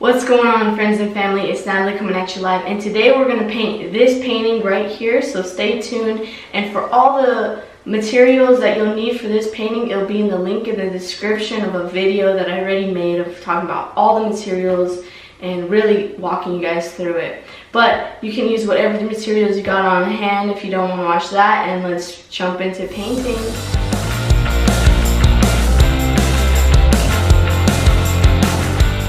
What's going on, friends and family? It's Natalie coming at you live, and today we're going to paint this painting right here, so stay tuned. And for all the materials that you'll need for this painting, it'll be in the link in the description of a video that I already made of talking about all the materials and really walking you guys through it. But you can use whatever the materials you got on hand if you don't want to watch that, and let's jump into painting.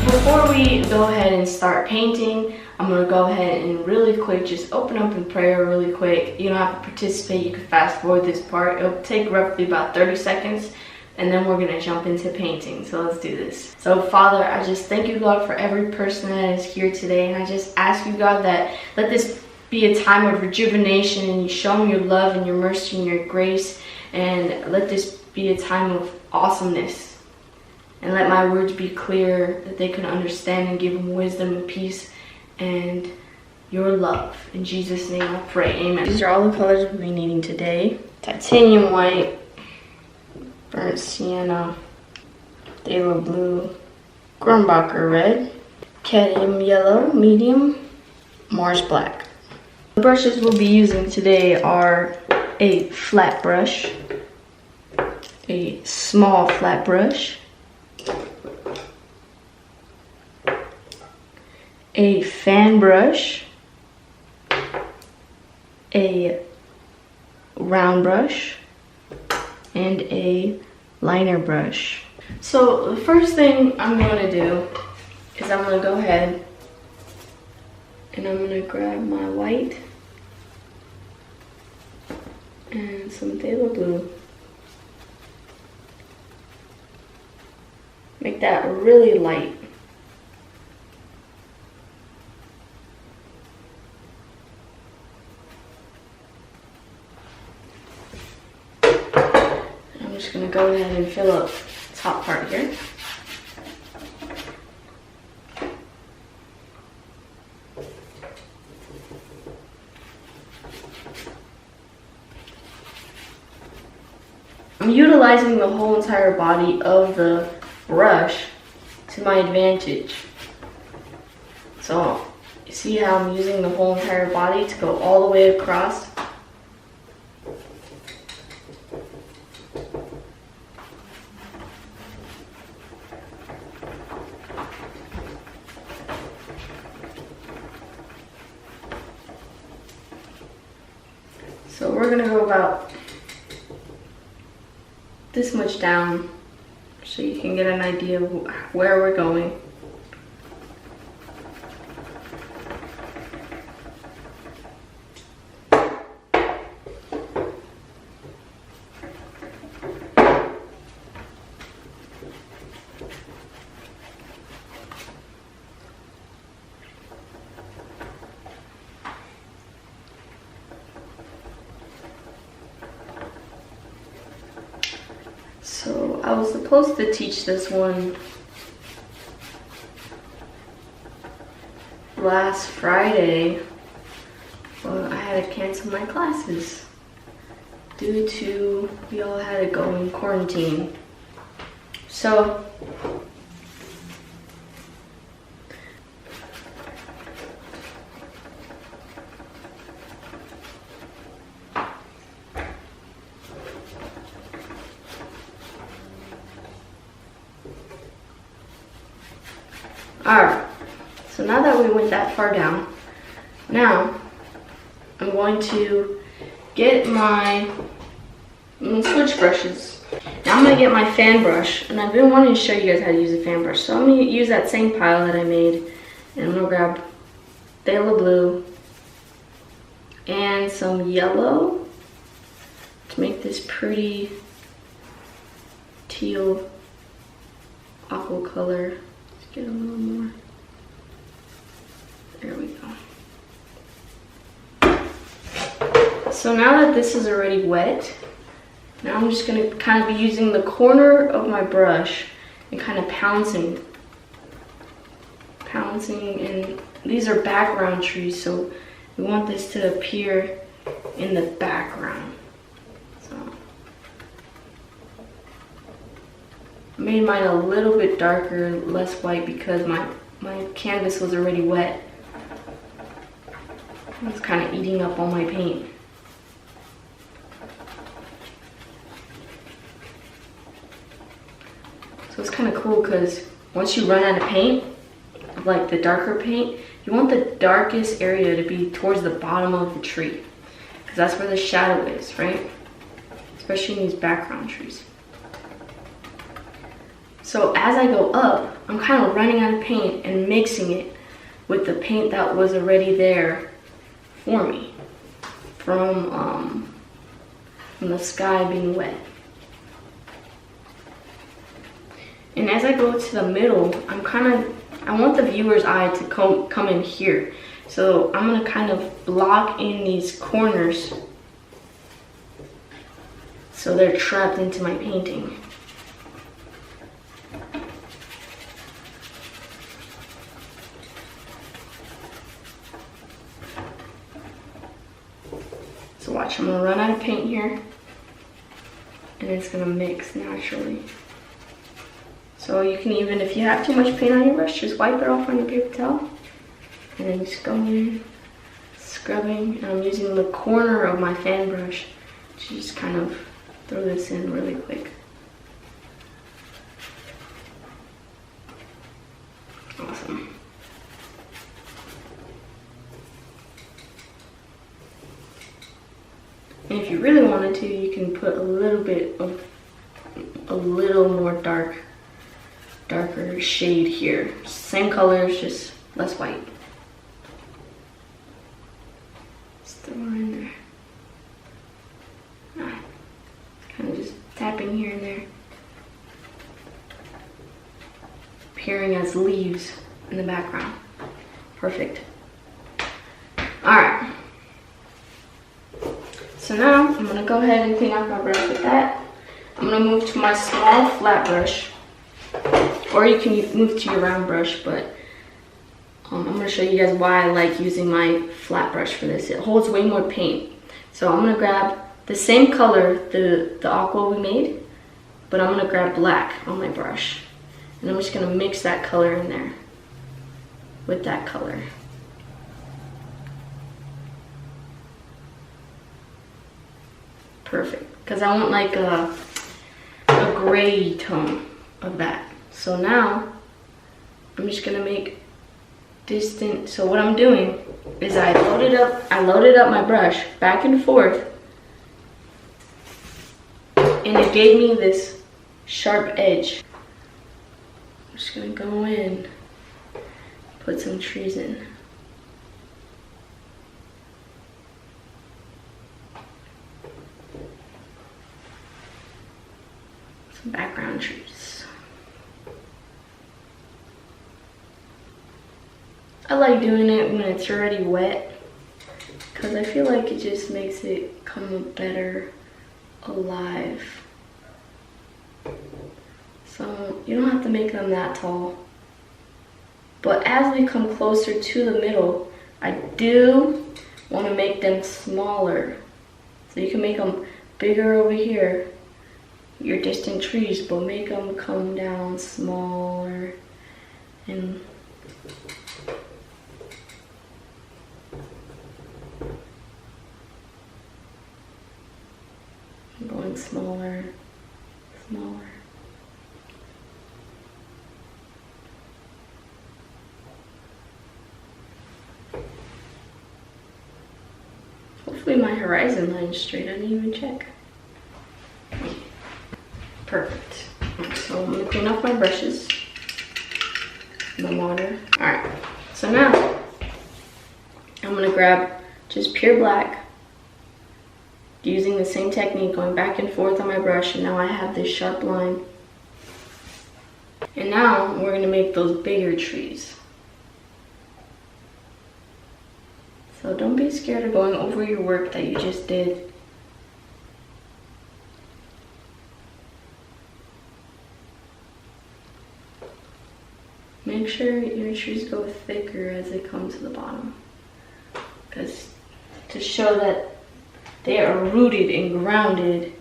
Before we go ahead and start painting, I'm going to go ahead and really quick just open up in prayer really quick. You don't have to participate, you can fast forward this part. It'll take roughly about 30 seconds and then we're going to jump into painting. So let's do this. So Father, I just thank you, God, for every person that is here today, and I just ask you, God, that let this be a time of rejuvenation and you show them your love and your mercy and your grace, and let this be a time of awesomeness. And let my words be clear, that they can understand, and give them wisdom and peace and your love. In Jesus' name I pray, amen. These are all the colors we'll be needing today. Titanium white, burnt sienna, phthalo blue, Grumbacher red, cadmium yellow, medium, Mars black. The brushes we'll be using today are a flat brush, a small flat brush, a fan brush, a round brush, and a liner brush. So the first thing I'm going to do is I'm going to go ahead and I'm going to grab my white and some phthalo blue. Make that really light. I'm just going to go ahead and fill up the top part here. I'm utilizing the whole entire body of the brush to my advantage. So you see how I'm using the whole entire body to go all the way across? So we're gonna go about this much down so you can get an idea of where we're going. So I was supposed to teach this one last Friday, but I had to cancel my classes due to we all had to go in quarantine. So alright, so now that we went that far down, now I'm going to get my switch brushes. Now I'm going to get my fan brush, and I've been wanting to show you guys how to use a fan brush. So I'm going to use that same pile that I made, and I'm going to grab phthalo blue and some yellow to make this pretty teal aqua color. Get a little more. There we go. So now that this is already wet, now I'm just going to kind of be using the corner of my brush and kind of pouncing, and these are background trees, so we want this to appear in the background. So I made mine a little bit darker, less white, because my my canvas was already wet. It was kind of eating up all my paint. So it's kind of cool because once you run out of paint, like the darker paint, you want the darkest area to be towards the bottom of the tree, because that's where the shadow is, right? Especially in these background trees. So as I go up, I'm kind of running out of paint and mixing it with the paint that was already there for me from the sky being wet. And as I go to the middle, I want the viewer's eye to come in here. So I'm gonna kind of block in these corners so they're trapped into my painting. So watch, I'm gonna run out of paint here and it's gonna mix naturally. So you can even, if you have too much paint on your brush, just wipe it off on your paper towel. And then just go in, scrubbing. And I'm using the corner of my fan brush to just kind of throw this in really quick. Awesome. And if you really wanted to, you can put a little more darker shade here. Same colors, just less white. Just throw her in there. Kind of just tapping here and there. Appearing as leaves in the background. Perfect. Alright. So now I'm going to go ahead and clean off my brush with that. I'm going to move to my small flat brush. Or you can move to your round brush, but I'm going to show you guys why I like using my flat brush for this. It holds way more paint. So I'm going to grab the same color, the aqua we made, but I'm going to grab black on my brush. And I'm just going to mix that color in there with that color. Perfect. Because I want like a gray tone of that. So now I'm just gonna make distant. So what I'm doing is I loaded up my brush back and forth, and it gave me this sharp edge. I'm just gonna go in, put some trees in. Some background trees. I like doing it when it's already wet because I feel like it just makes it come better alive. So you don't have to make them that tall. But as we come closer to the middle, I do want to make them smaller. So you can make them bigger over here, your distant trees, but make them come down smaller and going smaller, smaller. Hopefully my horizon line's straight. I didn't even check. Perfect. Right, so I'm gonna clean off my brushes, my water. All right, so now I'm gonna grab just pure black, using the same technique, going back and forth on my brush, and now I have this sharp line. And now we're gonna make those bigger trees. So don't be scared of going over your work that you just did. Make sure your trees go thicker as they come to the bottom, because to show that they are rooted and grounded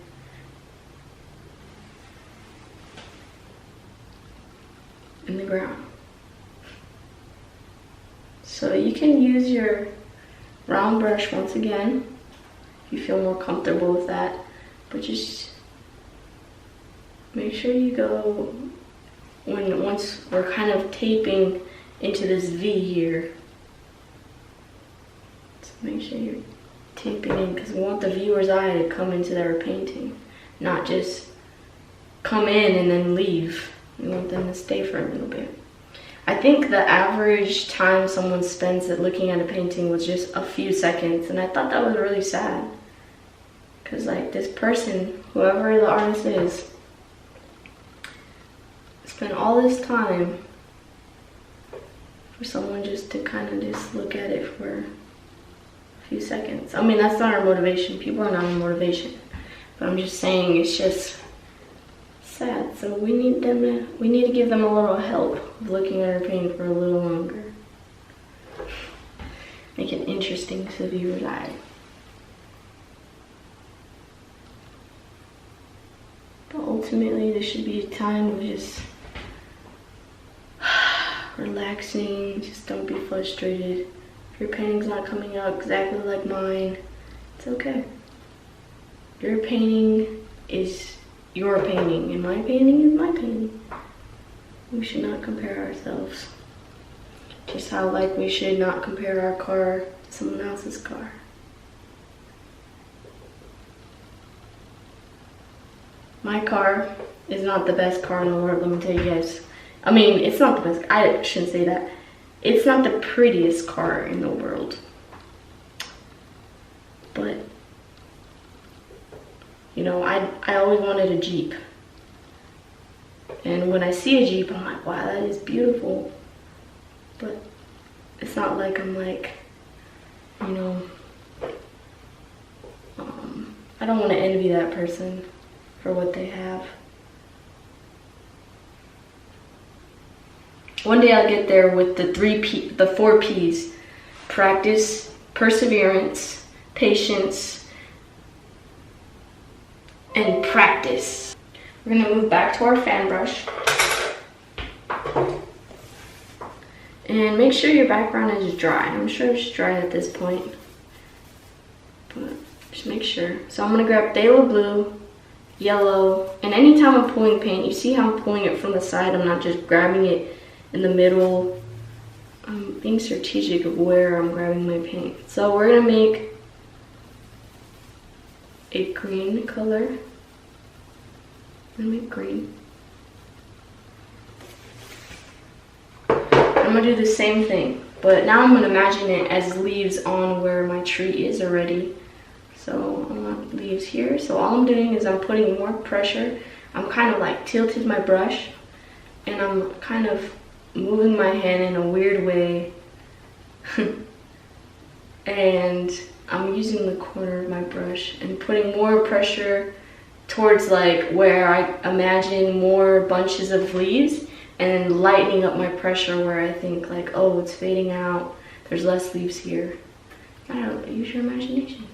in the ground. So you can use your round brush once again if you feel more comfortable with that, but just make sure you go once we're kind of taping into this V here. So make sure you're taping in, because we want the viewer's eye to come into their painting, not just come in and then leave. We want them to stay for a little bit. I think the average time someone spends at looking at a painting was just a few seconds, and I thought that was really sad. Because like this person, whoever the artist is, spent all this time for someone just to kind of just look at it for a few seconds. I mean, that's not our motivation. People are not our motivation. But I'm just saying it's just sad. So we need to give them a little help of looking at our painting for a little longer. Make it interesting to the viewer's eye. But ultimately, this should be a time of just relaxing. Just don't be frustrated. If your painting's not coming out exactly like mine, it's okay. Your painting is your painting, and my painting is my painting. We should not compare ourselves. Just how like we should not compare our car to someone else's car. My car is not the best car in the world, let me tell you guys. I mean, it's not the best, I shouldn't say that. It's not the prettiest car in the world. But, you know, I always wanted a Jeep. And when I see a Jeep, I'm like, wow, that is beautiful. But it's not like I'm like, you know, I don't want to envy that person for what they have. One day I'll get there with the 4 P's. Practice, perseverance, patience, and practice. We're gonna move back to our fan brush. And make sure your background is dry. I'm sure it's dry at this point, but just make sure. So I'm gonna grab phthalo blue, yellow, and anytime I'm pulling paint, you see how I'm pulling it from the side. I'm not just grabbing it in the middle. I'm being strategic of where I'm grabbing my paint. So we're gonna make a green color. I'm gonna make green. I'm gonna do the same thing, but now I'm gonna imagine it as leaves on where my tree is already. So I want leaves here. So all I'm doing is I'm putting more pressure. I'm kind of like tilted my brush, and I'm kind of moving my hand in a weird way. And I'm using the corner of my brush and putting more pressure towards like where I imagine more bunches of leaves, and then lightening up my pressure where I think like, oh, it's fading out, there's less leaves here. I don't know, use your imagination.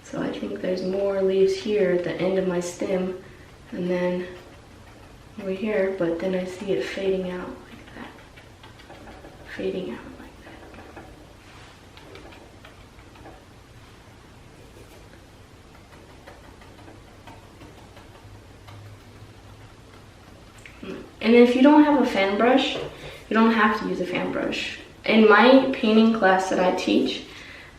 So I think there's more leaves here at the end of my stem, and then over here, but then I see it fading out like that. Fading out like that. And if you don't have a fan brush, you don't have to use a fan brush. In my painting class that I teach,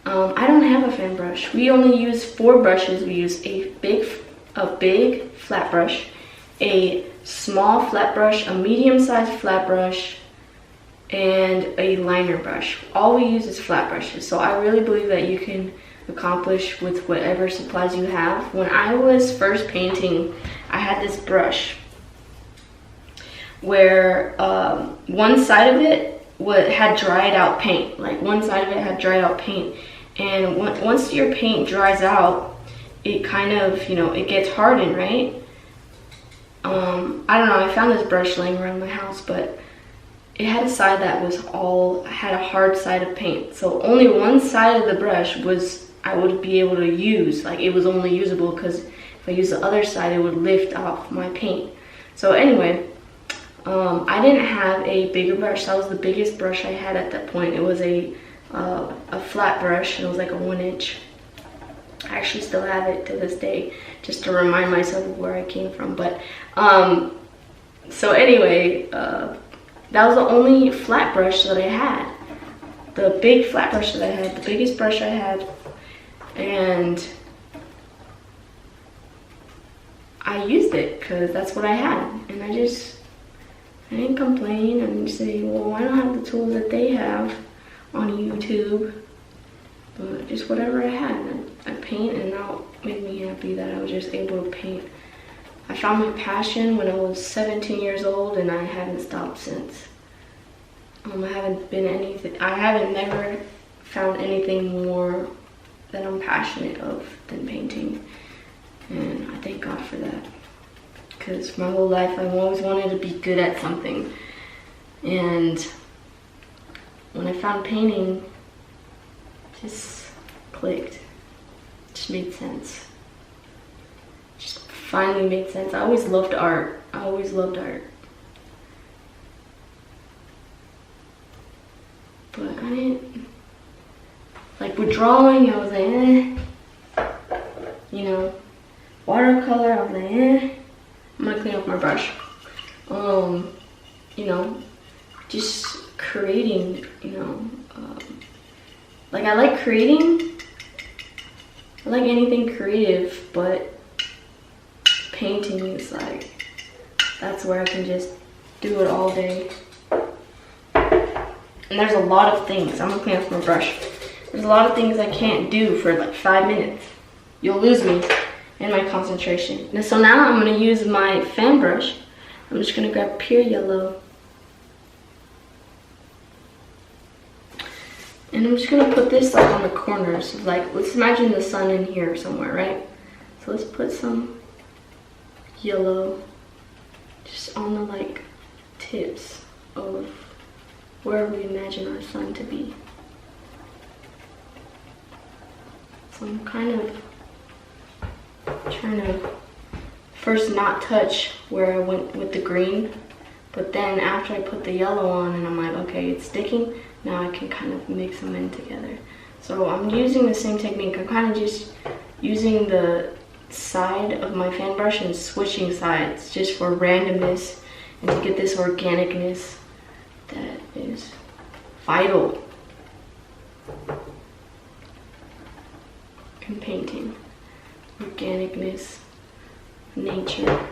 I don't have a fan brush. We only use 4 brushes. We use a big flat brush, a small flat brush, a medium-sized flat brush, and a liner brush. All we use is flat brushes. So I really believe that you can accomplish with whatever supplies you have. When I was first painting, I had this brush where one side of it had dried out paint. Like one side of it had dried out paint. And once your paint dries out, it kind of, you know, it gets hardened, right? I don't know, I found this brush laying around my house, but it had a side that had a hard side of paint. So only one side of the brush I would be able to use. Like it was only usable because if I use the other side, it would lift off my paint. So anyway, I didn't have a bigger brush. That was the biggest brush I had at that point. It was a flat brush, and it was like a 1-inch. I actually still have it to this day, just to remind myself of where I came from. But so anyway, that was the only flat brush that I had. The big flat brush that I had, the biggest brush I had, and I used it because that's what I had. And I didn't complain and say, well, I don't have the tools that they have on YouTube. But just whatever I had, I paint, and that made me happy that I was just able to paint. I found my passion when I was 17 years old, and I haven't stopped since. I haven't never found anything more that I'm passionate of than painting. And I thank God for that. Because my whole life I've always wanted to be good at something. And when I found painting, it just clicked. It just made sense. Just finally made sense. I always loved art. But I didn't, like with drawing, I was like, you know, watercolor, I was like, I'm gonna clean up my brush. You know, just creating, you know, like I like creating, I like anything creative, but painting is like, that's where I can just do it all day. And there's a lot of things, I'm gonna clean up my brush. There's a lot of things I can't do for like 5 minutes. You'll lose me in my concentration. And so now I'm gonna use my fan brush. I'm just gonna grab pure yellow. And I'm just gonna put this like on the corners. Like, let's imagine the sun in here somewhere, right? So let's put some yellow just on the like tips of where we imagine our sun to be. So I'm kind of trying to first not touch where I went with the green, but then after I put the yellow on and I'm like, okay, it's sticking, now I can kind of mix them in together. So I'm using the same technique. I'm kind of just using the side of my fan brush and switching sides just for randomness and to get this organicness that is vital in painting. Organicness, nature.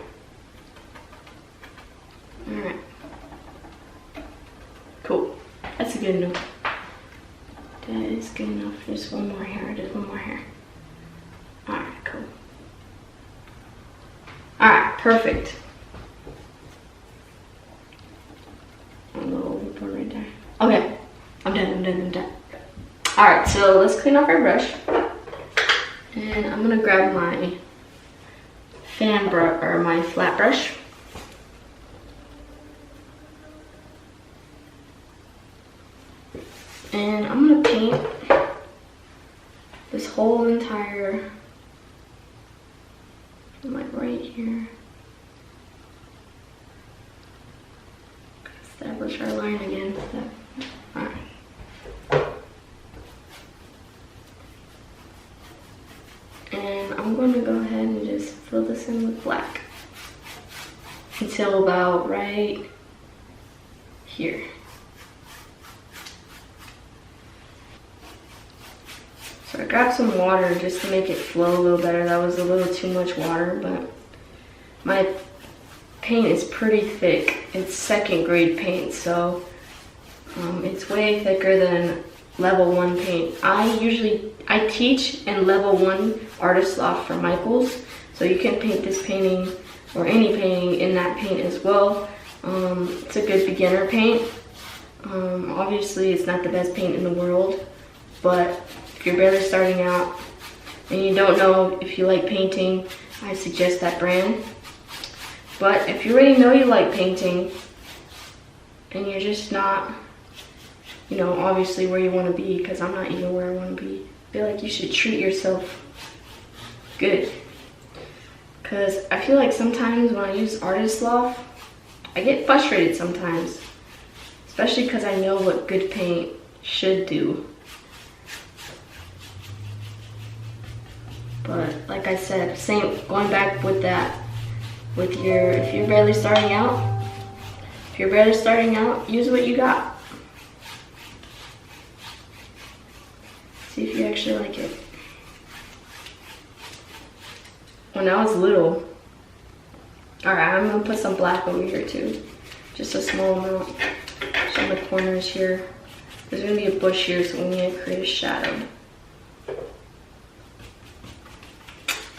Alright. Cool. That's good enough. That is good enough. Just one more hair. Alright, cool. Alright, perfect. A little overboard right there. Okay, I'm done. Alright, so let's clean off our brush. And I'm gonna grab my fan brush, or my flat brush. And I'm gonna paint this whole entire, like right here. Establish our line again. Alright. And I'm going to go ahead and just fill this in with black until about right here. So I grabbed some water just to make it flow a little better. That was a little too much water, but my paint is pretty thick. It's 2nd grade paint, so it's way thicker than level 1 paint. I teach in level 1 artist loft for Michaels, so you can paint this painting or any painting in that paint as well. It's a good beginner paint. Obviously it's not the best paint in the world, but if you're barely starting out and you don't know if you like painting, I suggest that brand. But if you already know you like painting and you're just not, you know, obviously where you want to be, because I'm not even where I want to be, I feel like you should treat yourself good. because I feel like sometimes when I use Artist Loft, I get frustrated sometimes, especially because I know what good paint should do. But like I said, same, going back with that, with if you're barely starting out, use what you got. See if you actually like it. When I was little, alright, I'm gonna put some black over here too. Just a small amount. Just on the corners here. There's gonna be a bush here, so we need to create a shadow.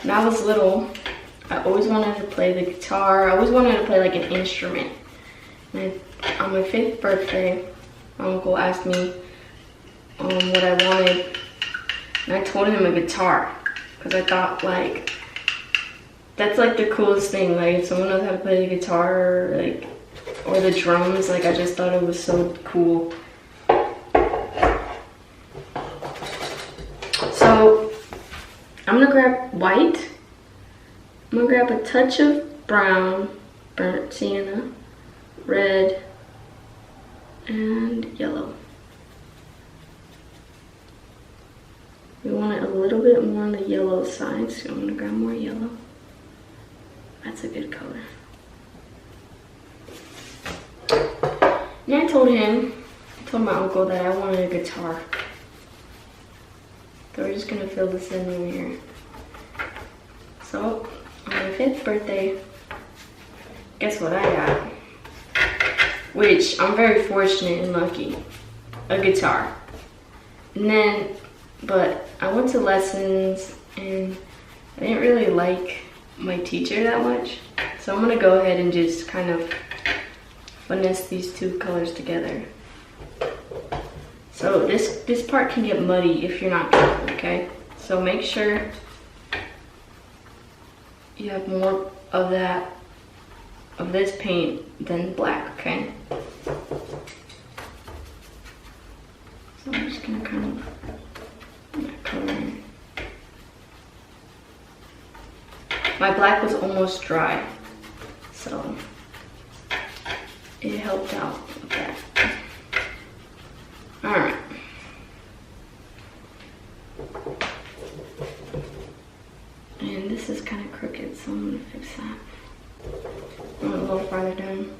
When I was little, I always wanted to play the guitar. I always wanted to play like an instrument. And on my 5th birthday, my uncle asked me what I wanted. And I told him a guitar. Because I thought like, that's like the coolest thing. Like if someone knows how to play the guitar or the drums, like I just thought it was so cool. So I'm gonna grab white. I'm gonna grab a touch of brown, burnt sienna, red, and yellow. We want it a little bit more on the yellow side, so I'm gonna grab more yellow. That's a good color. And I told my uncle that I wanted a guitar. So we're just gonna fill this in over here. So, on my 5th birthday, guess what I got? Which, I'm very fortunate and lucky. A guitar. And then, but I went to lessons and I didn't really like my teacher that much. So I'm gonna go ahead and just kind of finesse these two colors together. So this part can get muddy if you're not careful, okay? So make sure you have more of this paint than black, okay? So I'm just gonna kind of put that color in. My black was almost dry, so it helped out with that. Alright. And this is kind of crooked, so I'm gonna fix that. I'm a little farther down.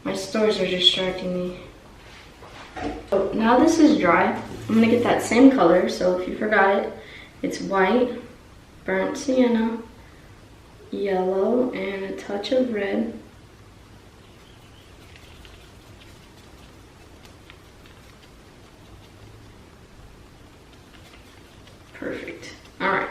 My stores are distracting me. So now this is dry. I'm gonna get that same color, so if you forgot it, it's white, burnt sienna, yellow, and a touch of red. Perfect. Alright.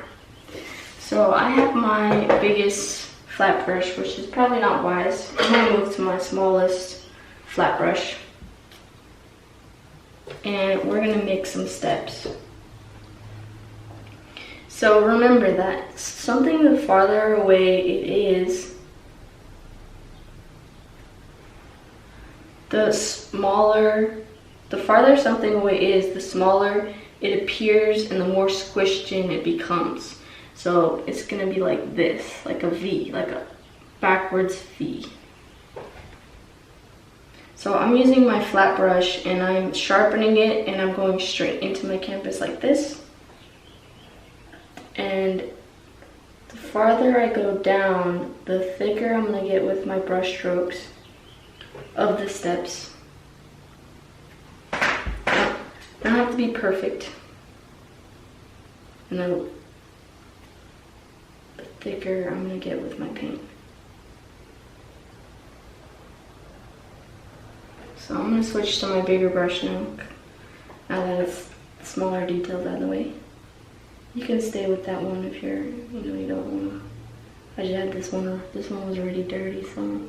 So I have my biggest flat brush, which is probably not wise. I'm gonna move to my smallest flat brush. And we're gonna make some steps. So remember that something the farther away it is, the farther something away is, the smaller it appears and the more squished in it becomes. So it's gonna be like this, like a V, like a backwards V. So I'm using my flat brush and I'm sharpening it and I'm going straight into my canvas like this. And the farther I go down, the thicker I'm gonna get with my brush strokes of the steps. They don't have to be perfect. And then the thicker I'm gonna get with my paint. So I'm gonna switch to my bigger brush now that it's smaller details out of the way. You can stay with that one if you're, you don't wanna. I just had this one was already dirty, so.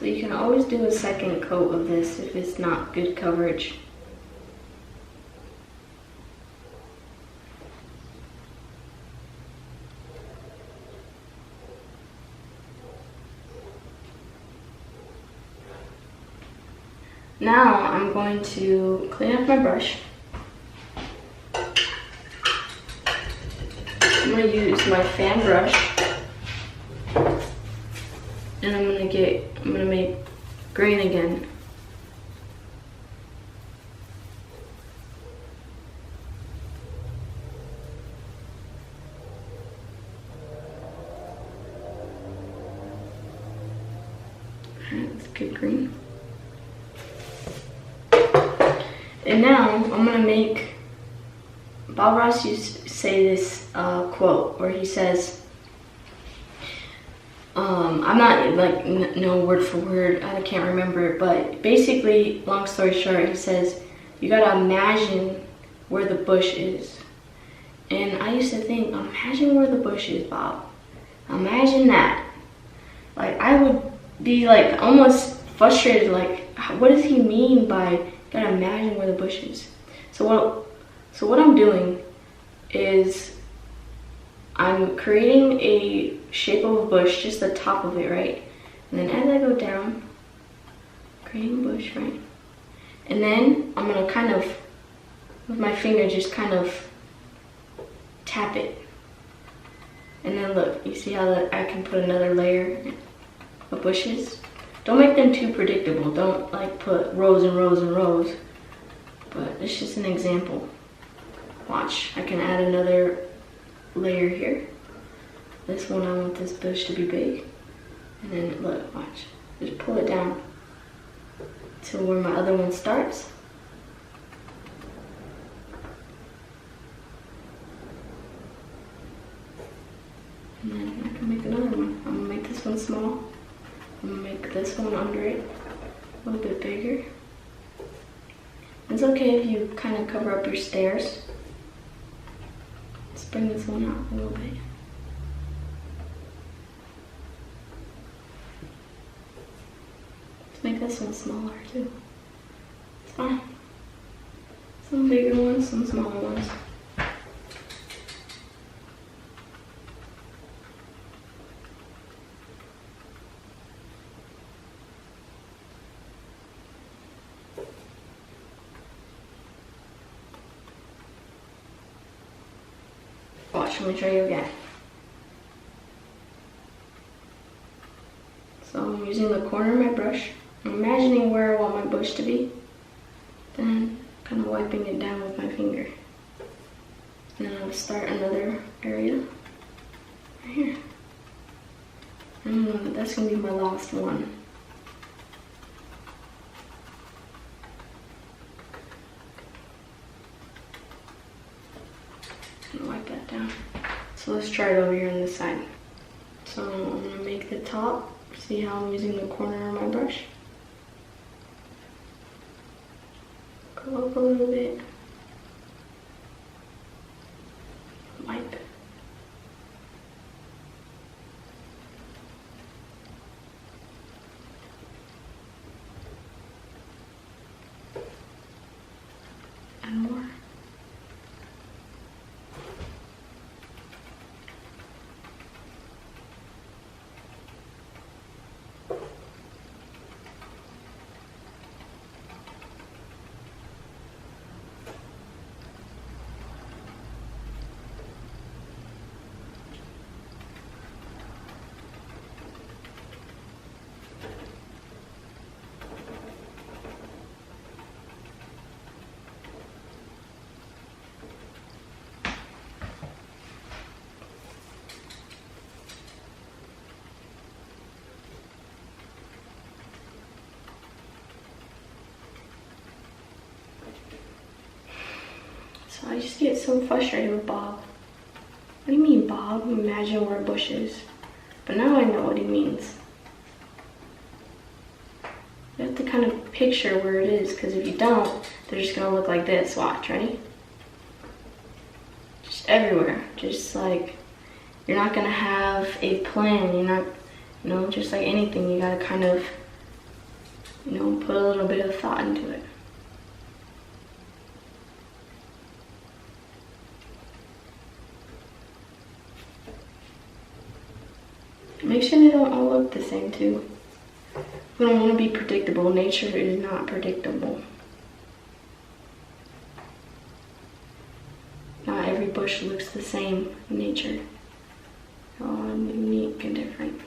So you can always do a second coat of this if it's not good coverage. Now I'm going to clean up my brush. I'm going to use my fan brush, and I'm going to make green again. Alright, let's get green. And now I'm gonna make, Bob Ross used to say this quote where he says, I'm not like no word for word, I can't remember, but basically, long story short, he says, you gotta imagine where the bush is. And I used to think, imagine where the bush is, Bob. Imagine that. Like, I would be like almost frustrated, like, what does he mean by gotta imagine where the bush is? So what I'm doing is I'm creating a shape of a bush, just the top of it, right? And then as I go down, creating a bush, right? And then I'm gonna kind of, with my finger, just kind of tap it. And then look, you see how I can put another layer of bushes? Don't make them too predictable. Don't like put rows and rows and rows. But it's just an example. Watch, I can add another layer here. This one, I want this bush to be big. And then look, watch. Just pull it down to where my other one starts. And then I can make another one. I'm gonna make this one small. I'm gonna make this one under it a little bit bigger. It's okay if you kind of cover up your stairs. Let's bring this one out a little bit. Let's make this one smaller too. It's fine. Some bigger ones, some smaller ones. Watch, let me show you again. So I'm using the corner of my brush. I'm imagining where I want my bush to be. Then kind of wiping it down with my finger. And then I'll start another area right here. And that's gonna be my last one. Wipe that down. So let's try it over here on this side. So I'm gonna make the top. See how I'm using the corner of my brush? Go up a little bit. Wipe. And more. So I just get so frustrated with Bob. What do you mean, Bob? Imagine where a bush is. But now I know what he means. You have to kind of picture where it is, because if you don't, they're just gonna look like this. Watch, ready? Just everywhere. Just like, you're not gonna have a plan. You're not, you know, just like anything, you gotta kind of You know, put a little bit of thought into it. Make sure they don't all look the same too. We don't want to be predictable. Nature is not predictable. Not every bush looks the same in nature. They're all unique and different.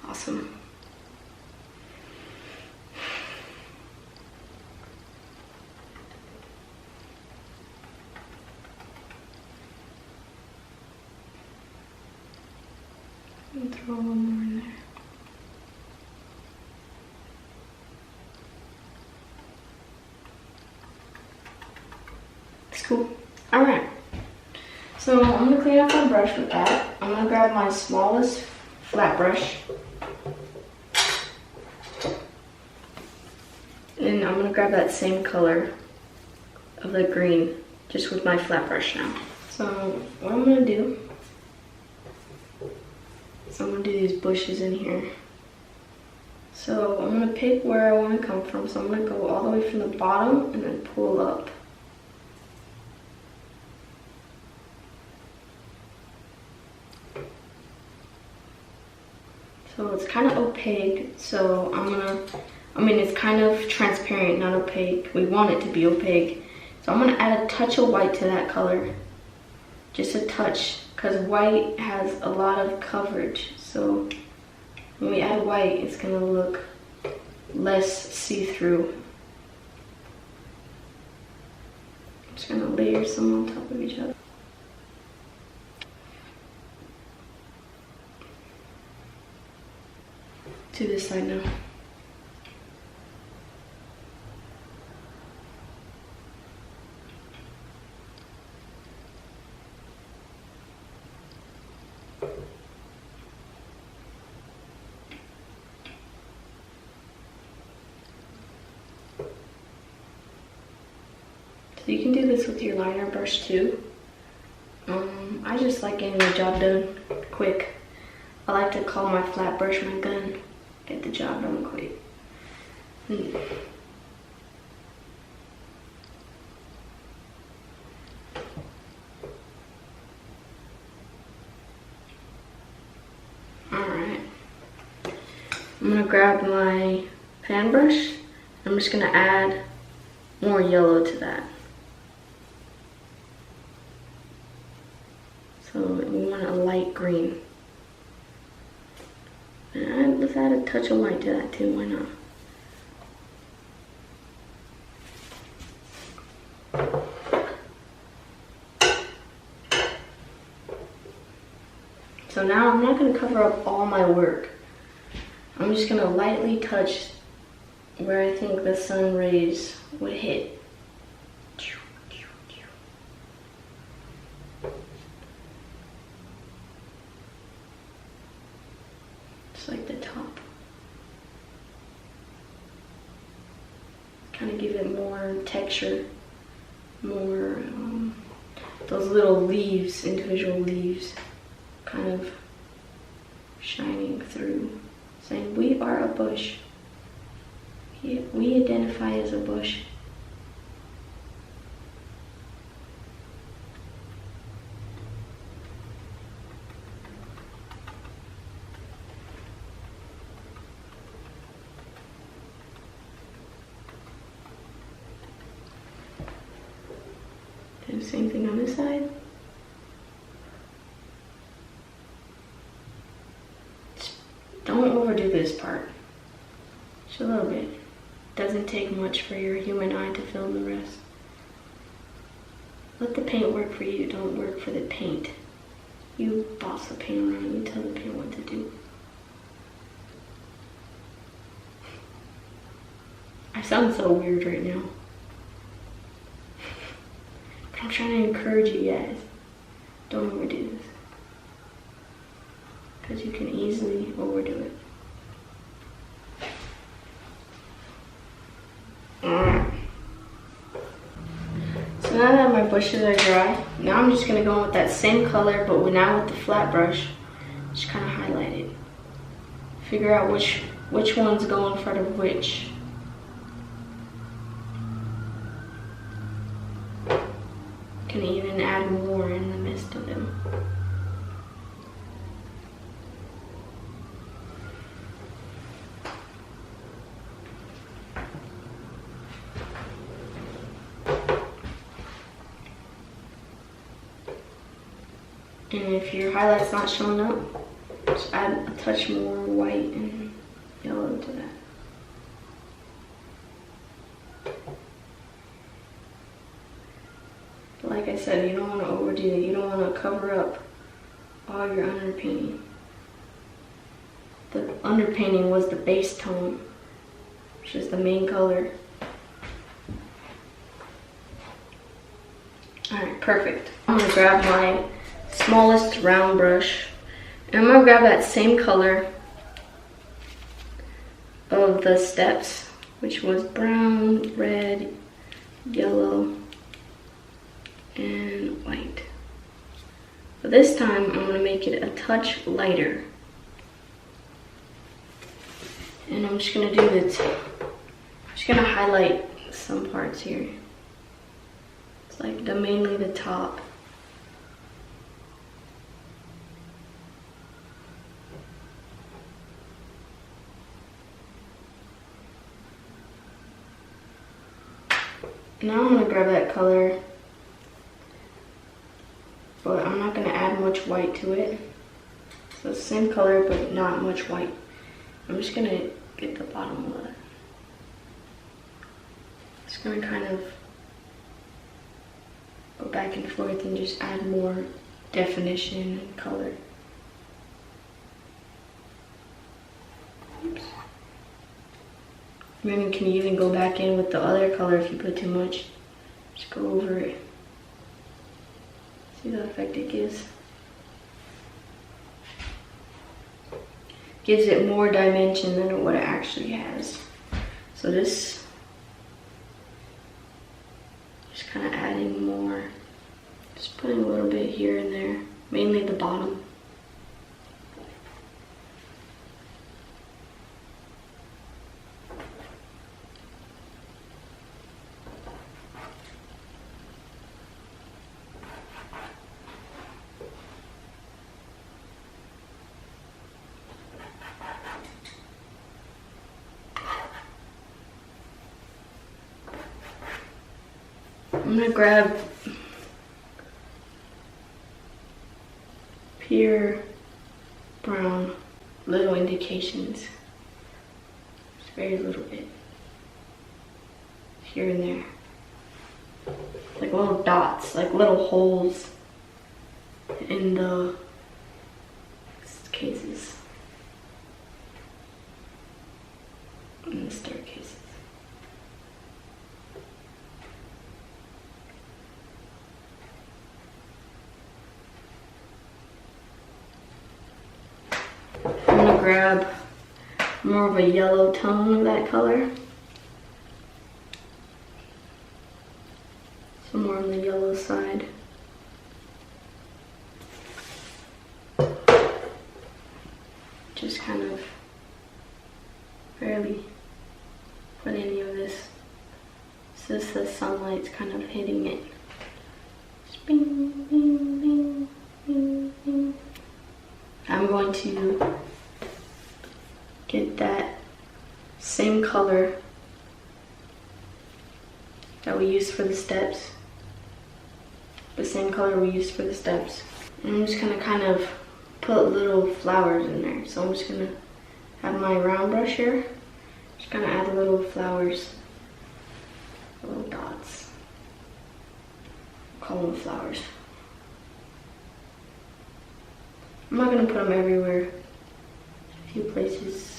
Awesome. And throw one more in there. It's cool. Alright. So I'm gonna clean up my brush with that. I'm gonna grab my smallest flat brush. And I'm gonna grab that same color of the green, just with my flat brush now. So what I'm gonna do is I'm gonna do these bushes in here. So I'm gonna pick where I wanna come from. So I'm gonna go all the way from the bottom and then pull up. So it's kind of opaque, so it's kind of transparent, not opaque. We want it to be opaque. So I'm gonna add a touch of white to that color. Just a touch, because white has a lot of coverage. So when we add white, it's gonna look less see-through. I'm just gonna layer some on top of each other. To this side now. So you can do this with your liner brush too. I just like getting the job done quick. I like to call my flat brush my gun. Get the job done quick. Alright. I'm gonna grab my fan brush. I'm just gonna add more yellow to that. So we want a light green. And let's add a touch of white to that too, why not? So now I'm not going to cover up all my work. I'm just going to lightly touch where I think the sun rays would hit. Like the top. Kind of give it more texture, more those little leaves, individual leaves, kind of shining through, saying we are a bush. We identify as a bush. And same thing on this side. Don't overdo this part. Just a little bit. Doesn't take much for your human eye to film the rest. Let the paint work for you, don't work for the paint. You boss the paint around, you tell the paint what to do. I sound so weird right now. But I'm trying to encourage you guys. Don't overdo this. Because you can easily overdo it. Alright. So now that my brushes are dry, now I'm just going to go in with that same color, but now with the flat brush. Just kind of highlight it. Figure out which ones go in front of which. Can even add more in the midst of them. And if your highlight's not showing up, just add a touch more white and yellow to that. Like I said, you don't want to overdo it. You don't want to cover up all your underpainting. The underpainting was the base tone, which is the main color. Alright, perfect. I'm going to grab my smallest round brush, and I'm going to grab that same color of the steps, which was brown, red, yellow, and white. But this time I'm going to make it a touch lighter. And I'm just going to do this. I'm just going to highlight some parts here. It's like mainly the top. Now I'm going to grab that color, but I'm not going to add much white to it. So it's the same color, but not much white. I'm just going to get the bottom of it. Just going to kind of go back and forth and just add more definition and color. Oops. Maybe you can even go back in with the other color if you put too much. Just go over it. See the effect it gives? Gives it more dimension than what it actually has. So this, just kind of adding more. Just putting a little bit here and there, mainly the bottom. I'm gonna grab pure brown, little indications, just very little bit, here and there, like little dots, like little holes in the cases, in the staircases. I'm gonna grab more of a yellow tone of that color. So more on the yellow side. Just kind of barely put any of this. It's just the sunlight's kind of hitting it. Just bing, bing, bing, bing, bing. I'm going to get that same color that we used for the steps. The same color we used for the steps. And I'm just gonna kind of put little flowers in there. So I'm just gonna have my round brush here. Just gonna add little flowers, little dots. Call them flowers. I'm not gonna put them everywhere. A few places.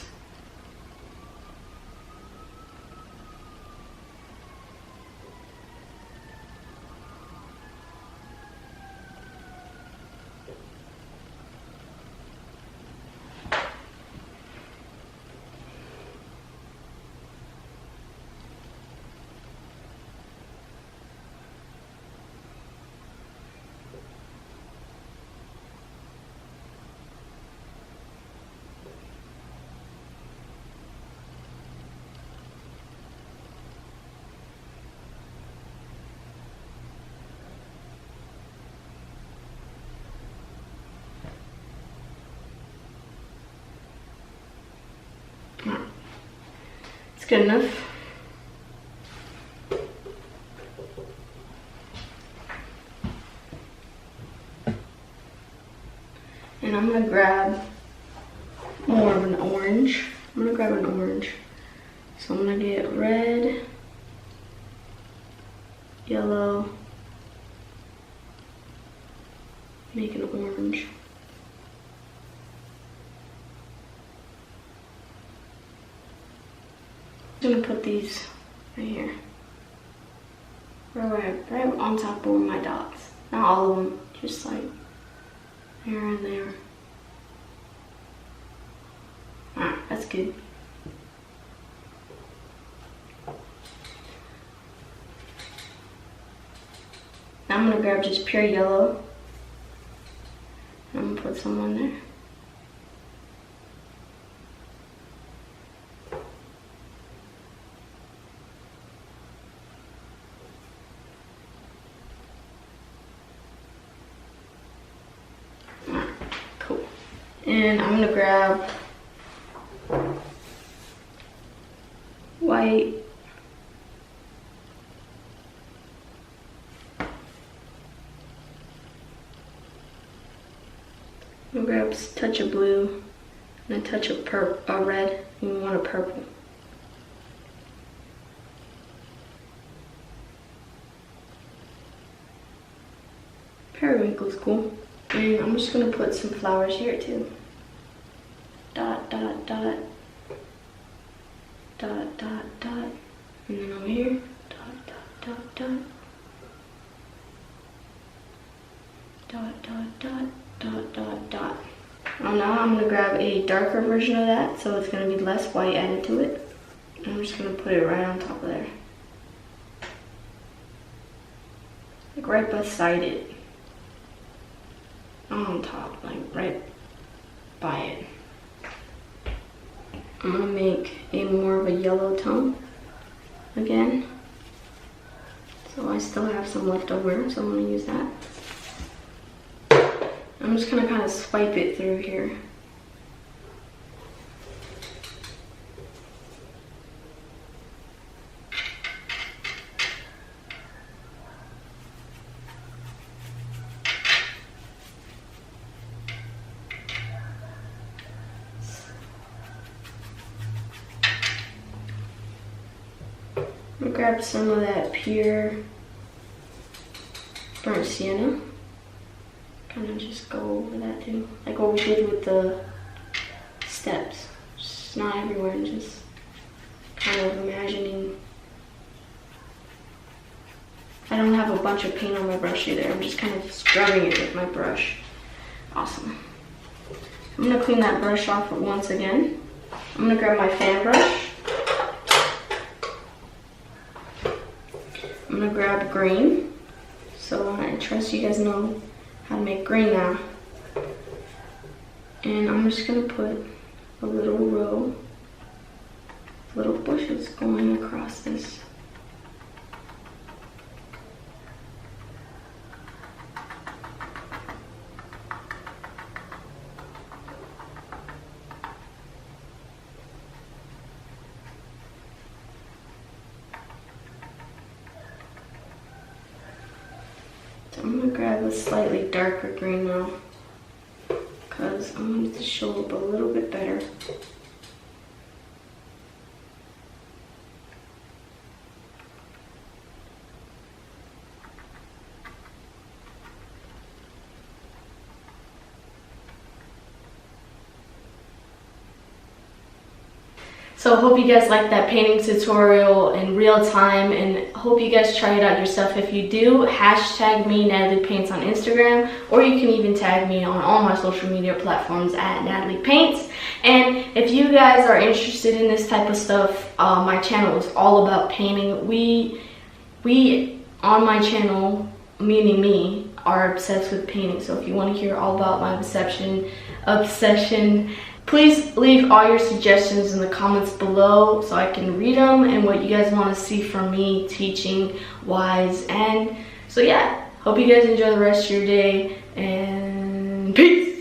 good enough. And I'm gonna grab more of an orange. I'm gonna grab an orange. So I'm gonna get red, yellow, make an orange. I'm gonna put these right here. Right on top of my dots. Not all of them, just like here and there. Alright, that's good. Now I'm gonna grab just pure yellow. I'm gonna put some on there. Alright, cool. And I'm gonna grab white. I'm gonna grab a touch of blue and a touch of red, and we want a purple. Periwinkle's cool. And I'm just gonna put some flowers here too. Dot, dot, dot. Dot, dot, dot. And then over here. Dot, dot, dot, dot. Dot, dot, dot. Dot, dot, dot. Now I'm gonna grab a darker version of that, so it's gonna be less white added to it. And I'm just gonna put it right on top of there. Like right beside it. Not on top, like right by it. I'm gonna make a more of a yellow tone again. So I still have some left over, so I'm gonna use that. I'm just gonna kind of swipe it through here. I'm gonna grab some of that pure burnt sienna. Kind of just go over that too, like what we did with the steps. Just not everywhere, and just kind of imagining. I don't have a bunch of paint on my brush either. I'm just kind of scrubbing it with my brush. Awesome. I'm gonna clean that brush off once again. I'm gonna grab my fan brush. I'm gonna grab green. So I trust you guys know how to make green now. And I'm just gonna put a little row, little bushes going across this. So I'm gonna grab a slightly darker green now, because I want it to show up a little bit better. So hope you guys liked that painting tutorial in real time, and hope you guys try it out yourself. If you do, hashtag me Natalypaints on Instagram, or you can even tag me on all my social media platforms at Natalypaints. And if you guys are interested in this type of stuff, my channel is all about painting. We on my channel, meaning me, are obsessed with painting. So if you want to hear all about my obsession, please leave all your suggestions in the comments below so I can read them, and what you guys want to see from me teaching wise. And so yeah, hope you guys enjoy the rest of your day, and peace.